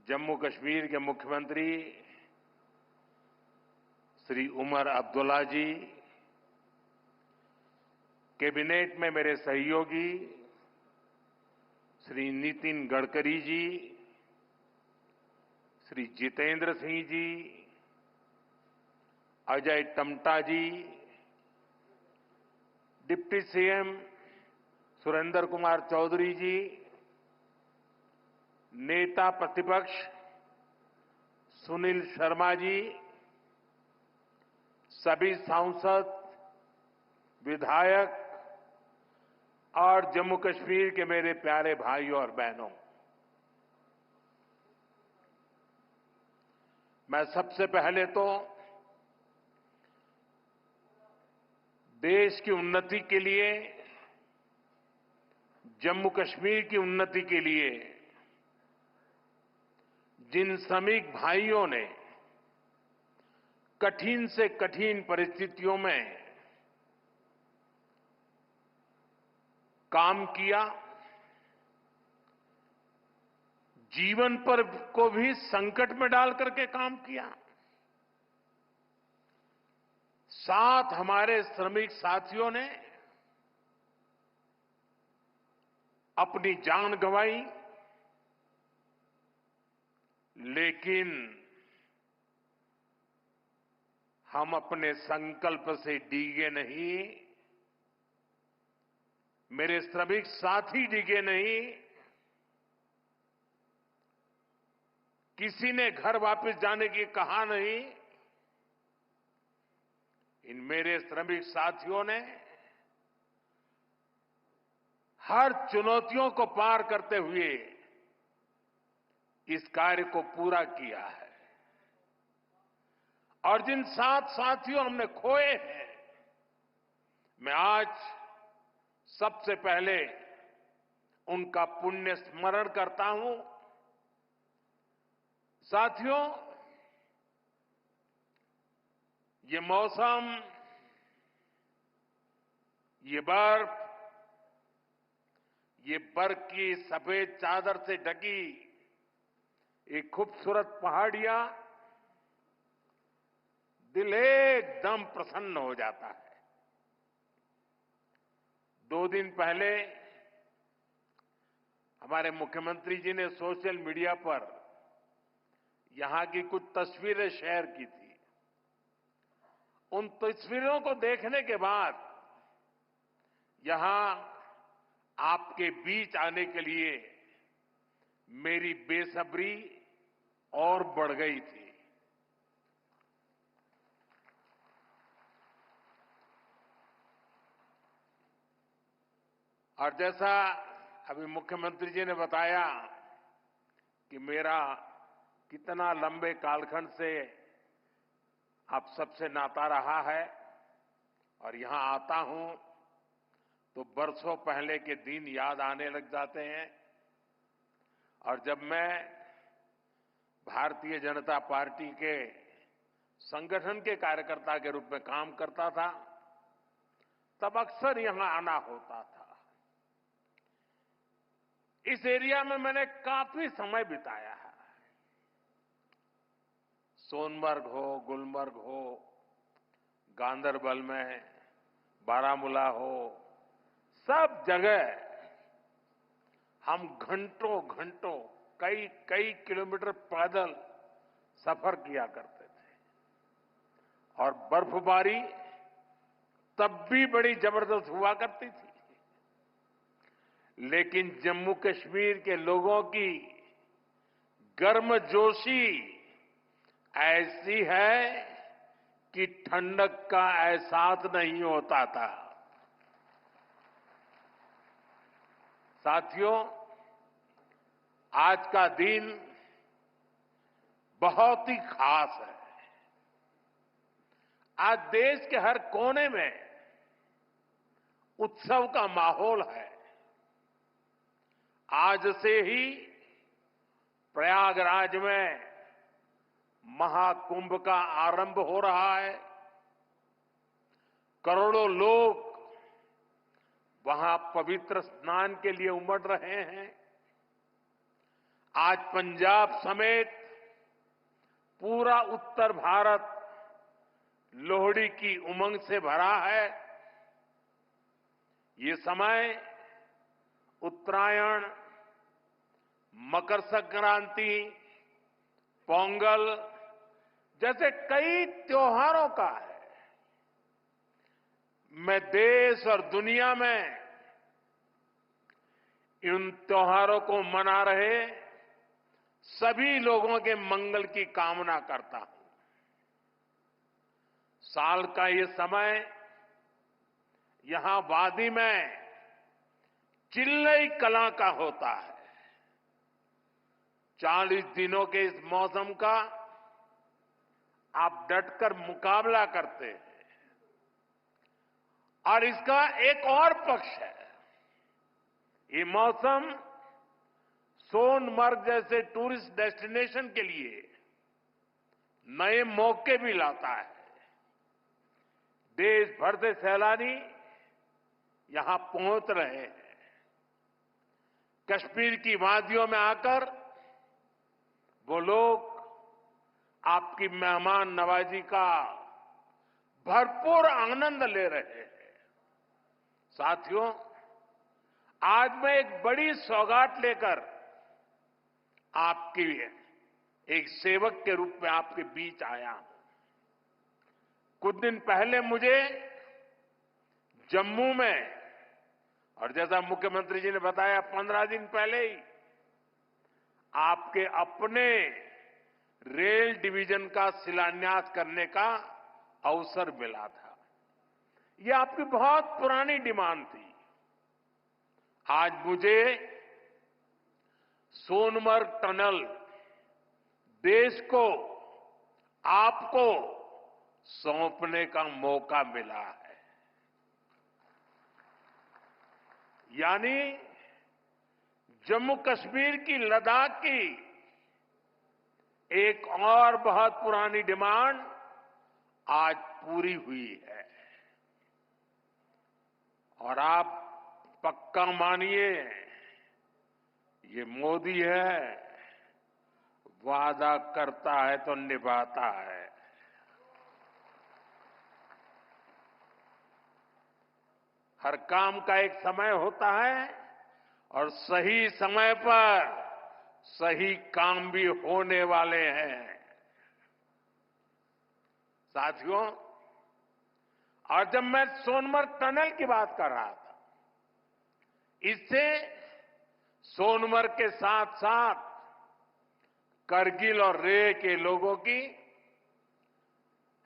जम्मू कश्मीर के मुख्यमंत्री श्री उमर अब्दुल्ला जी, कैबिनेट में मेरे सहयोगी श्री नितिन गडकरी जी, श्री जितेंद्र सिंह जी, अजय टम्टा जी, डिप्टी सीएम सुरेंद्र कुमार चौधरी जी, नेता प्रतिपक्ष सुनील शर्मा जी, सभी सांसद, विधायक और जम्मू कश्मीर के मेरे प्यारे भाइयों और बहनों, मैं सबसे पहले तो देश की उन्नति के लिए, जम्मू कश्मीर की उन्नति के लिए जिन श्रमिक भाइयों ने कठिन से कठिन परिस्थितियों में काम किया, जीवन पर को भी संकट में डाल करके काम किया, साथ हमारे श्रमिक साथियों ने अपनी जान गंवाई, लेकिन हम अपने संकल्प से डिगे नहीं, मेरे श्रमिक साथी डिगे नहीं, किसी ने घर वापस जाने की कहा नहीं। इन मेरे श्रमिक साथियों ने हर चुनौतियों को पार करते हुए इस कार्य को पूरा किया है। और जिन 7 साथियों हमने खोए हैं, मैं आज सबसे पहले उनका पुण्य स्मरण करता हूं। साथियों, ये मौसम, ये बर्फ, ये बर्फ की सफेद चादर से ढकी एक खूबसूरत पहाड़ियां दिल एकदम प्रसन्न हो जाता है। 2 दिन पहले हमारे मुख्यमंत्री जी ने सोशल मीडिया पर यहां की कुछ तस्वीरें शेयर की थी। उन तस्वीरों को देखने के बाद यहां आपके बीच आने के लिए मेरी बेसब्री और बढ़ गई थी। और जैसा अभी मुख्यमंत्री जी ने बताया कि मेरा कितना लंबे कालखंड से आप सबसे नाता रहा है, और यहां आता हूं तो बरसों पहले के दिन याद आने लग जाते हैं। और जब मैं भारतीय जनता पार्टी के संगठन के कार्यकर्ता के रूप में काम करता था, तब अक्सर यहां आना होता था। इस एरिया में मैंने काफी समय बिताया है। सोनमर्ग हो, गुलमर्ग हो, गांदरबल में, बारामूला हो, सब जगह हम घंटों घंटों, कई किलोमीटर पैदल सफर किया करते थे। और बर्फबारी तब भी बड़ी जबरदस्त हुआ करती थी। लेकिन जम्मू कश्मीर के लोगों की गर्मजोशी ऐसी है कि ठंडक का एहसास नहीं होता था। साथियों, आज का दिन बहुत ही खास है। आज देश के हर कोने में उत्सव का माहौल है। आज से ही प्रयागराज में महाकुंभ का आरंभ हो रहा है। करोड़ों लोग वहां पवित्र स्नान के लिए उमड़ रहे हैं। आज पंजाब समेत पूरा उत्तर भारत लोहड़ी की उमंग से भरा है। ये समय उत्तरायण, मकर संक्रांति, पोंगल जैसे कई त्योहारों का है। मैं देश और दुनिया में इन त्योहारों को मना रहे सभी लोगों के मंगल की कामना करता हूं। साल का ये समय यहां वादी में चिल्लई कला का होता है। 40 दिनों के इस मौसम का आप डटकर मुकाबला करते हैं। और इसका एक और पक्ष है, ये मौसम सोनमर्ग जैसे टूरिस्ट डेस्टिनेशन के लिए नए मौके भी लाता है। देश भर से सैलानी यहां पहुंच रहे हैं। कश्मीर की वादियों में आकर वो लोग आपकी मेहमान नवाजी का भरपूर आनंद ले रहे हैं। साथियों, आज मैं एक बड़ी सौगात लेकर आपकी एक सेवक के रूप में आपके बीच आया हूं। कुछ दिन पहले मुझे जम्मू में, और जैसा मुख्यमंत्री जी ने बताया 15 दिन पहले ही आपके अपने रेल डिवीजन का शिलान्यास करने का अवसर मिला था। यह आपकी बहुत पुरानी डिमांड थी। आज मुझे सोनमर्ग टनल देश को, आपको सौंपने का मौका मिला है। यानी जम्मू कश्मीर की, लद्दाख की एक और बहुत पुरानी डिमांड आज पूरी हुई है। और आप पक्का मानिए, ये मोदी है, वादा करता है तो निभाता है। हर काम का एक समय होता है और सही समय पर सही काम भी होने वाले हैं। साथियों, और जब मैं सोनमर्ग टनल की बात कर रहा था, इससे सोनमर्ग के साथ साथ करगिल और लेह के लोगों की,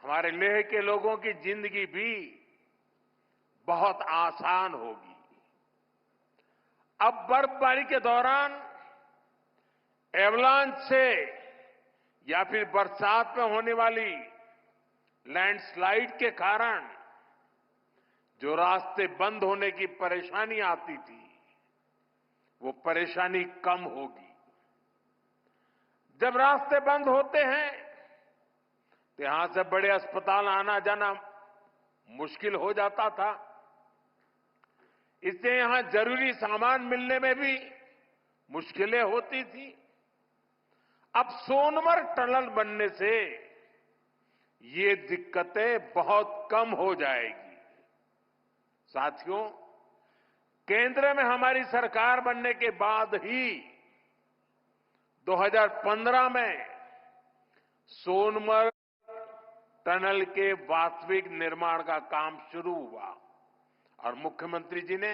हमारे लेह के लोगों की जिंदगी भी बहुत आसान होगी। अब बर्फबारी के दौरान एवलांच से या फिर बरसात में होने वाली लैंडस्लाइड के कारण जो रास्ते बंद होने की परेशानी आती थी, वो परेशानी कम होगी। जब रास्ते बंद होते हैं तो यहां से बड़े अस्पताल आना जाना मुश्किल हो जाता था। इससे यहां जरूरी सामान मिलने में भी मुश्किलें होती थी। अब सोनमर्ग टनल बनने से ये दिक्कतें बहुत कम हो जाएगी। साथियों, केंद्र में हमारी सरकार बनने के बाद ही 2015 में सोनमर्ग टनल के वास्तविक निर्माण का काम शुरू हुआ और मुख्यमंत्री जी ने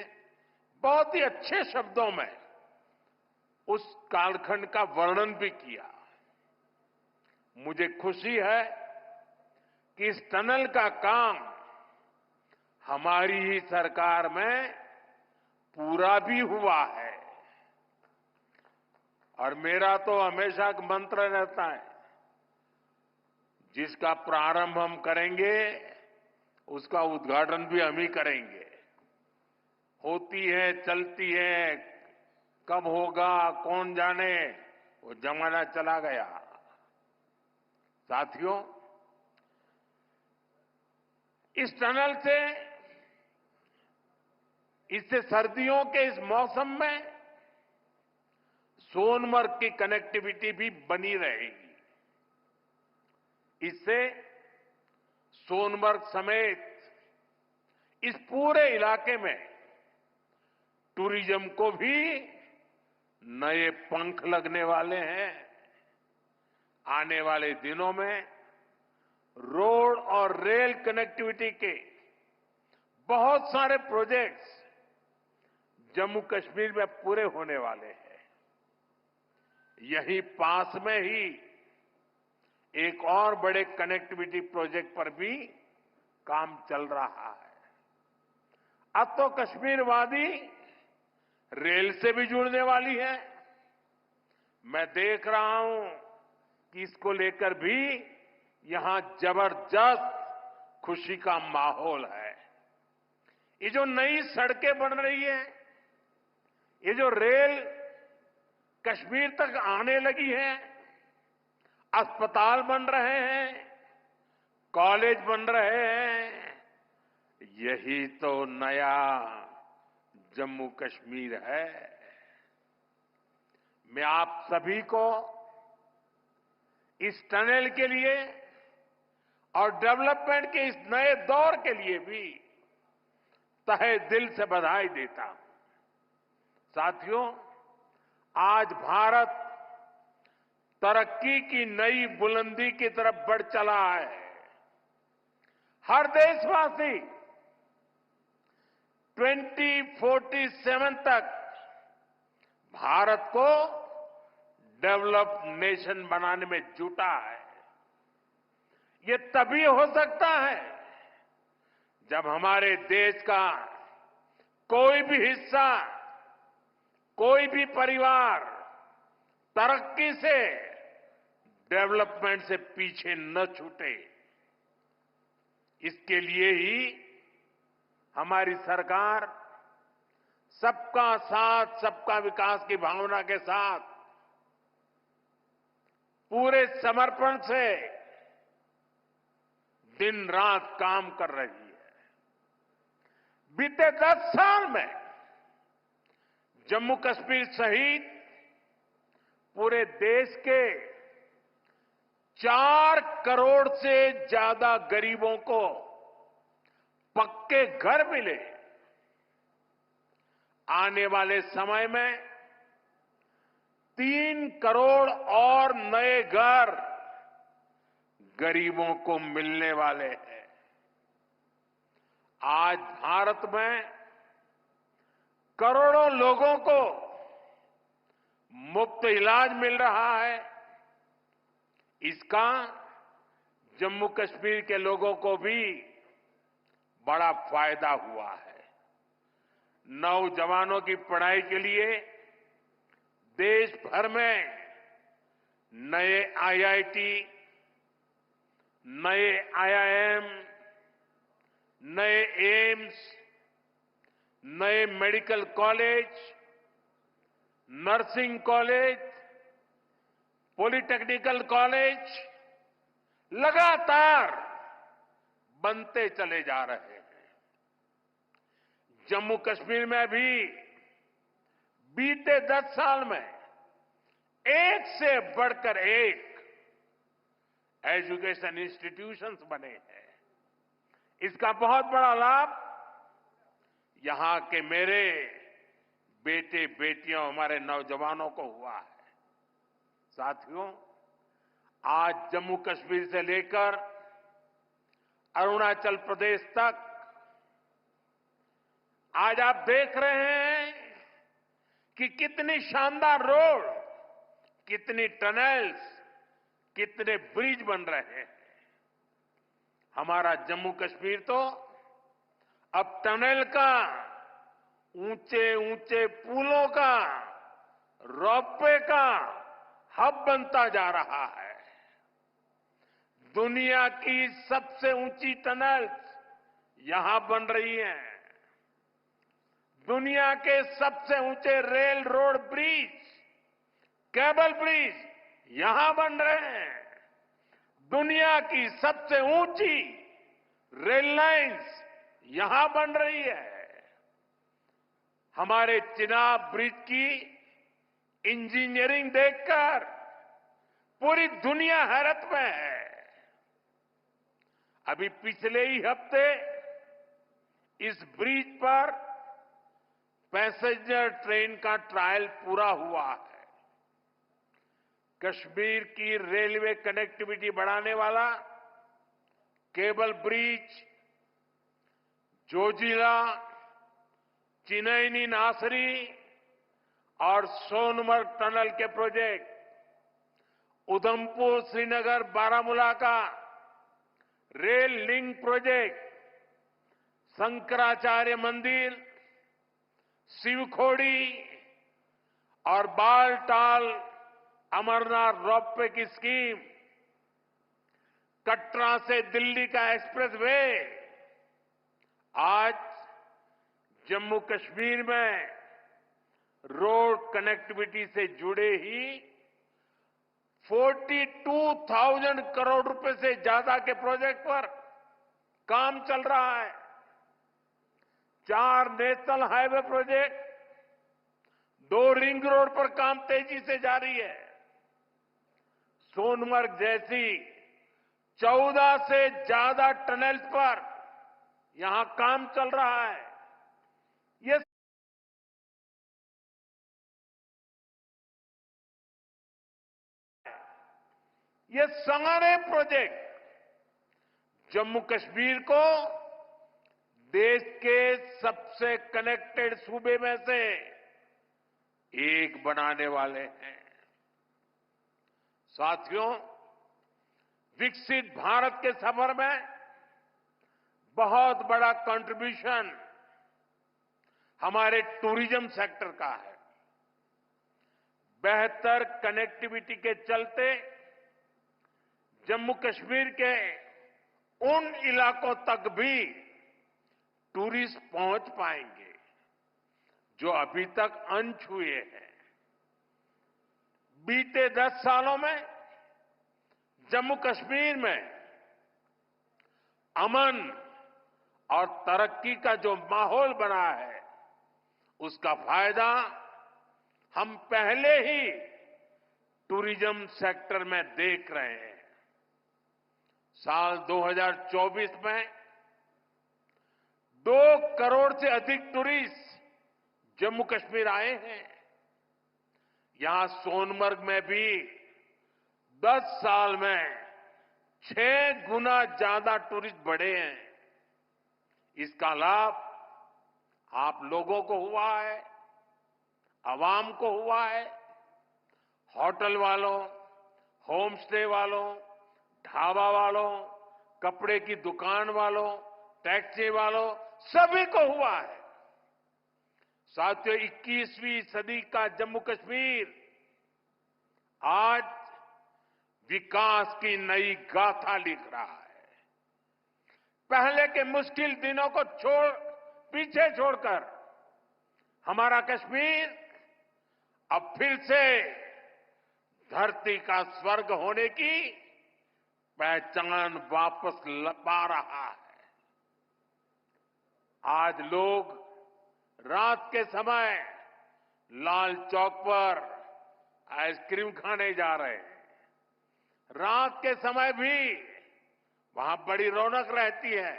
बहुत ही अच्छे शब्दों में उस कालखंड का वर्णन भी किया। मुझे खुशी है कि इस टनल का काम हमारी ही सरकार में पूरा भी हुआ है। और मेरा तो हमेशा एक मंत्र रहता है, जिसका प्रारंभ हम करेंगे उसका उद्घाटन भी हम ही करेंगे। होती है, चलती है, कब होगा कौन जाने, वो जमाना चला गया। साथियों, इस टनल से, इससे सर्दियों के इस मौसम में सोनमर्ग की कनेक्टिविटी भी बनी रहेगी। इससे सोनमर्ग समेत इस पूरे इलाके में टूरिज्म को भी नए पंख लगने वाले हैं। आने वाले दिनों में रोड और रेल कनेक्टिविटी के बहुत सारे प्रोजेक्ट्स जम्मू कश्मीर में पूरे होने वाले हैं। यही पास में ही एक और बड़े कनेक्टिविटी प्रोजेक्ट पर भी काम चल रहा है। अब तो कश्मीर वादी रेल से भी जुड़ने वाली है। मैं देख रहा हूं कि इसको लेकर भी यहां जबरदस्त खुशी का माहौल है। ये जो नई सड़कें बन रही है, ये जो रेल कश्मीर तक आने लगी है, अस्पताल बन रहे हैं, कॉलेज बन रहे हैं, यही तो नया जम्मू कश्मीर है। मैं आप सभी को इस टनल के लिए और डेवलपमेंट के इस नए दौर के लिए भी तहे दिल से बधाई देता हूं। साथियों, आज भारत तरक्की की नई बुलंदी की तरफ बढ़ चला है। हर देशवासी 2047 तक भारत को डेवलप्ड नेशन बनाने में जुटा है। ये तभी हो सकता है जब हमारे देश का कोई भी हिस्सा, कोई भी परिवार तरक्की से, डेवलपमेंट से पीछे न छूटे। इसके लिए ही हमारी सरकार सबका साथ, सबका विकास की भावना के साथ पूरे समर्पण से दिन रात काम कर रही है। बीते 10 साल में जम्मू कश्मीर सहित पूरे देश के 4 करोड़ से ज्यादा गरीबों को पक्के घर मिले। आने वाले समय में 3 करोड़ और नए घर गरीबों को मिलने वाले हैं। आज भारत में करोड़ों लोगों को मुफ्त इलाज मिल रहा है। इसका जम्मू कश्मीर के लोगों को भी बड़ा फायदा हुआ है। नौजवानों की पढ़ाई के लिए देश भर में नए आईआईटी, नए आईआईएम, नए एम्स, नए medical college, nursing college, polytechnical college लगातार बनते चले जा रहे हैं। जम्मू कश्मीर में भी बीते 10 साल में एक से बढ़कर एक एजुकेशन इंस्टीट्यूशंस बने हैं। इसका बहुत बड़ा लाभ यहां के मेरे बेटे बेटियों, हमारे नौजवानों को हुआ है। साथियों, आज जम्मू कश्मीर से लेकर अरुणाचल प्रदेश तक आज आप देख रहे हैं कि कितनी शानदार रोड, कितनी टनल्स, कितने ब्रिज बन रहे हैं। हमारा जम्मू कश्मीर तो अब टनल का, ऊंचे ऊंचे पुलों का, रोपवे का हब बनता जा रहा है। दुनिया की सबसे ऊंची टनल्स यहां बन रही हैं। दुनिया के सबसे ऊंचे rail road bridge, cable bridge यहां बन रहे हैं। दुनिया की सबसे ऊंची रेल लाइंस यहां बन रही है। हमारे चिनाब ब्रिज की इंजीनियरिंग देखकर पूरी दुनिया हैरत में है। अभी पिछले ही हफ्ते इस ब्रिज पर पैसेंजर ट्रेन का ट्रायल पूरा हुआ है। कश्मीर की रेलवे कनेक्टिविटी बढ़ाने वाला केबल ब्रिज, जोजिला, चिनैनी नासरी और सोनमर्ग टनल के प्रोजेक्ट, उधमपुर श्रीनगर बारामूला का रेल लिंक प्रोजेक्ट, शंकराचार्य मंदिर, शिवखोड़ी और बालटाल अमरनाथ रोपवे की स्कीम, कटरा से दिल्ली का एक्सप्रेसवे, आज जम्मू कश्मीर में रोड कनेक्टिविटी से जुड़े ही 42,000 करोड़ रुपए से ज्यादा के प्रोजेक्ट पर काम चल रहा है। 4 national highway project, 2 ring road पर काम तेजी से जारी है। सोनमर्ग जैसी 14 से ज्यादा टनल्स पर यहां काम चल रहा है। ये सारे प्रोजेक्ट जम्मू कश्मीर को देश के सबसे कनेक्टेड सूबे में से एक बनाने वाले हैं। साथियों, विकसित भारत के सफर में बहुत बड़ा कंट्रीब्यूशन हमारे टूरिज्म सेक्टर का है। बेहतर कनेक्टिविटी के चलते जम्मू कश्मीर के उन इलाकों तक भी टूरिस्ट पहुंच पाएंगे जो अभी तक अनछुए हैं। बीते 10 सालों में जम्मू कश्मीर में अमन और तरक्की का जो माहौल बना है, उसका फायदा हम पहले ही टूरिज्म सेक्टर में देख रहे हैं। साल 2024 में 2 करोड़ से अधिक टूरिस्ट जम्मू कश्मीर आए हैं। यहां सोनमर्ग में भी 10 साल में 6 गुना ज्यादा टूरिस्ट बढ़े हैं। इसका लाभ आप लोगों को हुआ है, आवाम को हुआ है। होटल वालों, होम स्टे वालों, ढाबा वालों, कपड़े की दुकान वालों, टैक्सी वालों, सभी को हुआ है। साथियों, 21वीं सदी का जम्मू कश्मीर आज विकास की नई गाथा लिख रहा है। पहले के मुश्किल दिनों को पीछे छोड़कर हमारा कश्मीर अब फिर से धरती का स्वर्ग होने की पहचान वापस पा रहा है। आज लोग रात के समय लाल चौक पर आइसक्रीम खाने जा रहे हैं। रात के समय भी वहां बड़ी रौनक रहती है।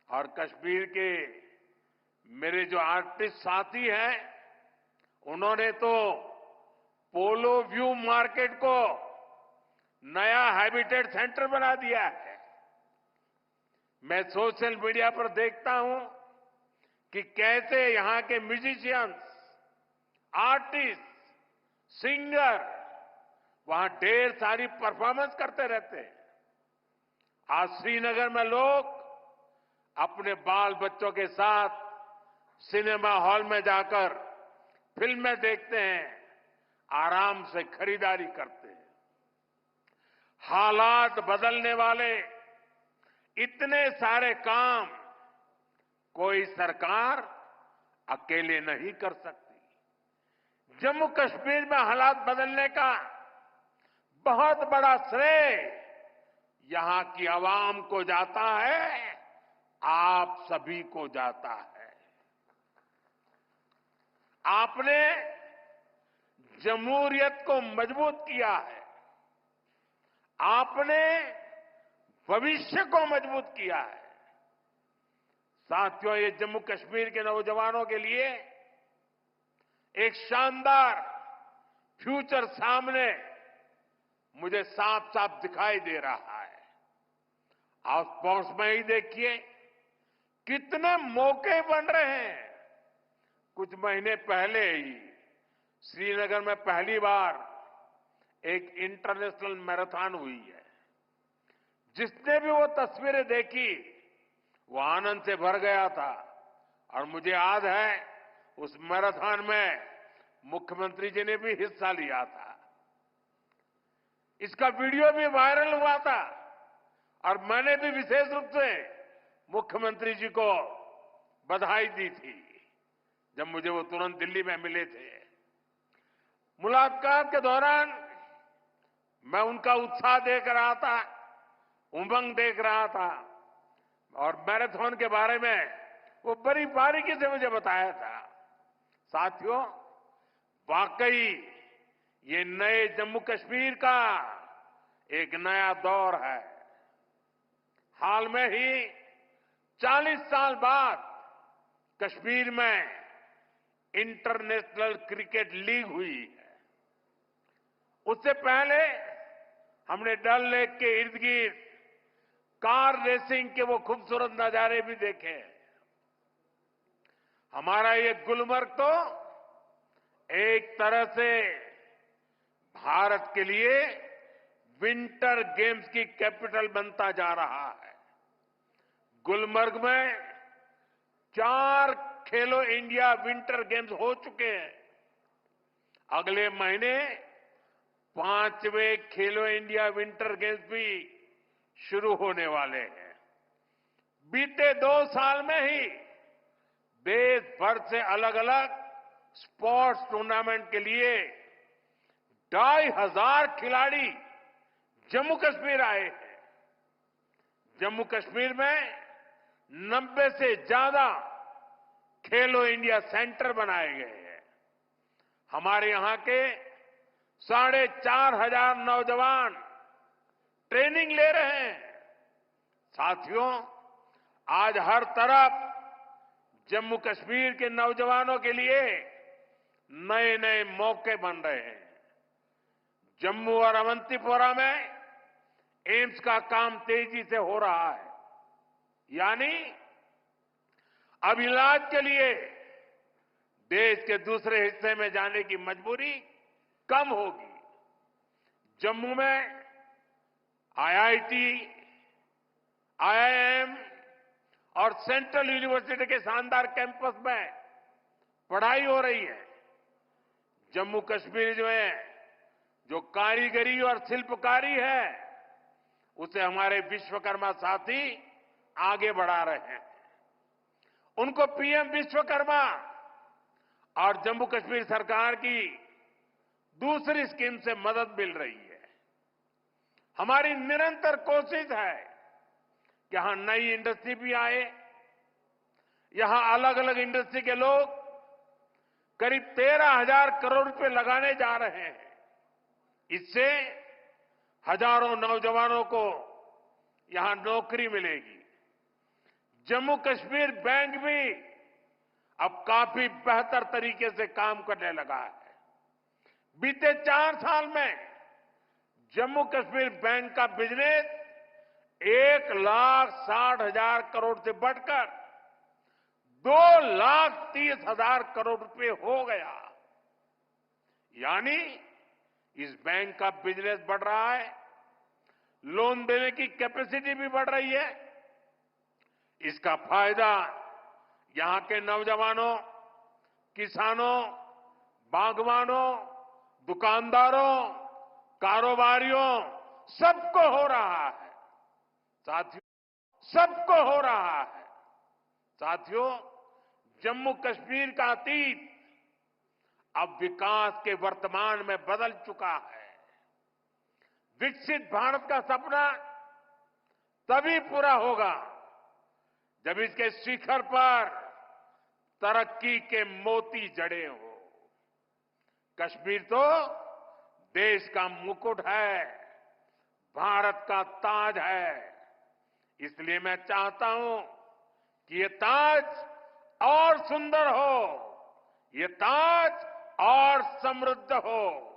और कश्मीर के मेरे जो आर्टिस्ट साथी हैं, उन्होंने तो पोलो व्यू मार्केट को नया हैबिटेट सेंटर बना दिया है। मैं सोशल मीडिया पर देखता हूं कि कैसे यहां के म्यूजिशियंस, आर्टिस्ट, सिंगर वहां ढेर सारी परफॉर्मेंस करते रहते हैं। आज श्रीनगर में लोग अपने बाल बच्चों के साथ सिनेमा हॉल में जाकर फिल्में देखते हैं, आराम से खरीदारी करते हैं। हालात बदलने वाले इतने सारे काम कोई सरकार अकेले नहीं कर सकती। जम्मू कश्मीर में हालात बदलने का बहुत बड़ा श्रेय यहां की आवाम को जाता है, आप सभी को जाता है। आपने जमहूरियत को मजबूत किया है, आपने भविष्य को मजबूत किया है। साथियों, ये जम्मू कश्मीर के नौजवानों के लिए एक शानदार फ्यूचर सामने मुझे साफ साफ दिखाई दे रहा है। आप स्पोर्ट्स में ही देखिए कितने मौके बन रहे हैं। कुछ महीने पहले ही श्रीनगर में पहली बार एक इंटरनेशनल मैराथन हुई है। जिसने भी वो तस्वीरें देखी वो आनंद से भर गया था। और मुझे याद है उस मैराथन में मुख्यमंत्री जी ने भी हिस्सा लिया था। इसका वीडियो भी वायरल हुआ था और मैंने भी विशेष रूप से मुख्यमंत्री जी को बधाई दी थी जब मुझे वो तुरंत दिल्ली में मिले थे। मुलाकात के दौरान मैं उनका उत्साह देख रहा था, उमंग देख रहा था और मैराथन के बारे में वो बड़ी बारीकी से मुझे बताया था। साथियों, वाकई ये नए जम्मू कश्मीर का एक नया दौर है। हाल में ही 40 साल बाद कश्मीर में इंटरनेशनल क्रिकेट लीग हुई है। उससे पहले हमने डल लेक के इर्द गिर्द कार रेसिंग के वो खूबसूरत नजारे भी देखे। हमारा ये गुलमर्ग तो एक तरह से भारत के लिए विंटर गेम्स की कैपिटल बनता जा रहा है। गुलमर्ग में 4 खेलो इंडिया विंटर गेम्स हो चुके हैं। अगले महीने 5वें खेलो इंडिया विंटर गेम्स भी शुरू होने वाले हैं। बीते 2 साल में ही देश भर से अलग अलग स्पोर्ट्स टूर्नामेंट के लिए 2,500 खिलाड़ी जम्मू कश्मीर आए हैं। जम्मू कश्मीर में 90 से ज्यादा खेलो इंडिया सेंटर बनाए गए हैं। हमारे यहां के 4,500 नौजवान ट्रेनिंग ले रहे हैं। साथियों, आज हर तरफ जम्मू कश्मीर के नौजवानों के लिए नए नए मौके बन रहे हैं। जम्मू और अवंतीपोरा में एम्स का काम तेजी से हो रहा है, यानी अब इलाज के लिए देश के दूसरे हिस्से में जाने की मजबूरी कम होगी। जम्मू में आईआईटी, आईआईएम और सेंट्रल यूनिवर्सिटी के शानदार कैंपस में पढ़ाई हो रही है। जम्मू कश्मीर में जो कारीगरी और शिल्पकारी है उसे हमारे विश्वकर्मा साथी आगे बढ़ा रहे हैं। उनको पीएम विश्वकर्मा और जम्मू कश्मीर सरकार की दूसरी स्कीम से मदद मिल रही है। हमारी निरंतर कोशिश है कि यहां नई इंडस्ट्री भी आए। यहां अलग अलग इंडस्ट्री के लोग करीब 13,000 करोड़ रुपए लगाने जा रहे हैं। इससे हजारों नौजवानों को यहां नौकरी मिलेगी। जम्मू कश्मीर बैंक भी अब काफी बेहतर तरीके से काम करने लगा है। बीते 4 साल में जम्मू कश्मीर बैंक का बिजनेस 1,60,000 करोड़ से बढ़कर 2,30,000 करोड़ रुपए हो गया। यानी इस बैंक का बिजनेस बढ़ रहा है, लोन देने की कैपेसिटी भी बढ़ रही है। इसका फायदा यहां के नौजवानों, किसानों, बागवानों, दुकानदारों, कारोबारियों सबको हो रहा है। साथियों, सबको हो रहा है। साथियों, जम्मू कश्मीर का अतीत अब विकास के वर्तमान में बदल चुका है। विकसित भारत का सपना तभी पूरा होगा जब इसके शिखर पर तरक्की के मोती जड़े हों। कश्मीर तो देश का मुकुट है, भारत का ताज है। इसलिए मैं चाहता हूं कि ये ताज और सुंदर हो, ये ताज और समृद्ध हो।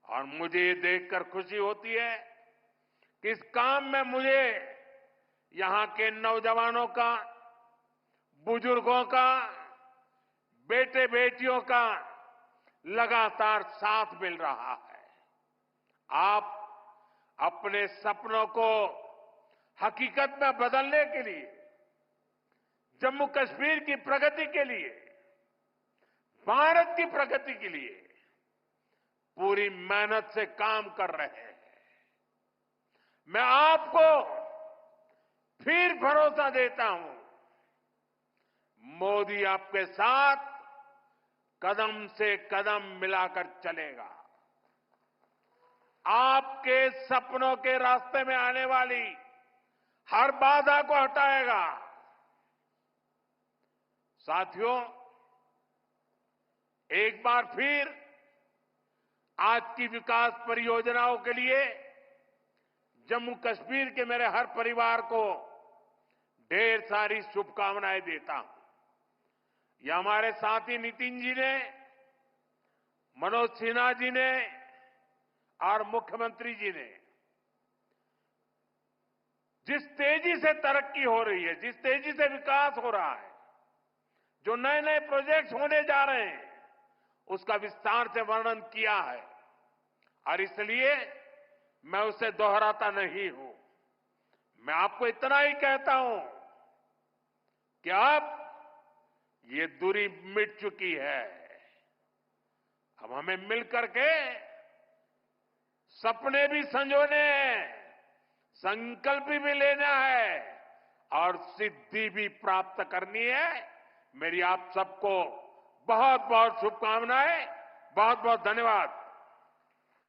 और मुझे ये देखकर खुशी होती है कि इस काम में मुझे यहां के नौजवानों का, बुजुर्गों का, बेटे बेटियों का लगातार साथ मिल रहा है। आप अपने सपनों को हकीकत में बदलने के लिए, जम्मू कश्मीर की प्रगति के लिए, भारत की प्रगति के लिए पूरी मेहनत से काम कर रहे हैं। मैं आपको फिर भरोसा देता हूं, मोदी आपके साथ कदम से कदम मिलाकर चलेगा। आपके सपनों के रास्ते में आने वाली हर बाधा को हटाएगा। साथियों, एक बार फिर आज की विकास परियोजनाओं के लिए जम्मू कश्मीर के मेरे हर परिवार को ढेर सारी शुभकामनाएं देता हूं। यह हमारे साथी नितिन जी ने, मनोज सिन्हा जी ने और मुख्यमंत्री जी ने जिस तेजी से तरक्की हो रही है, जिस तेजी से विकास हो रहा है, जो नए नए प्रोजेक्ट्स होने जा रहे हैं, उसका विस्तार से वर्णन किया है। और इसलिए मैं उसे दोहराता नहीं हूं। मैं आपको इतना ही कहता हूं कि अब ये दूरी मिट चुकी है। अब हमें मिलकर के सपने भी संजोने हैं, संकल्प भी लेना है और सिद्धि भी प्राप्त करनी है। मेरी आप सबको बहुत बहुत शुभकामनाएं, बहुत बहुत धन्यवाद।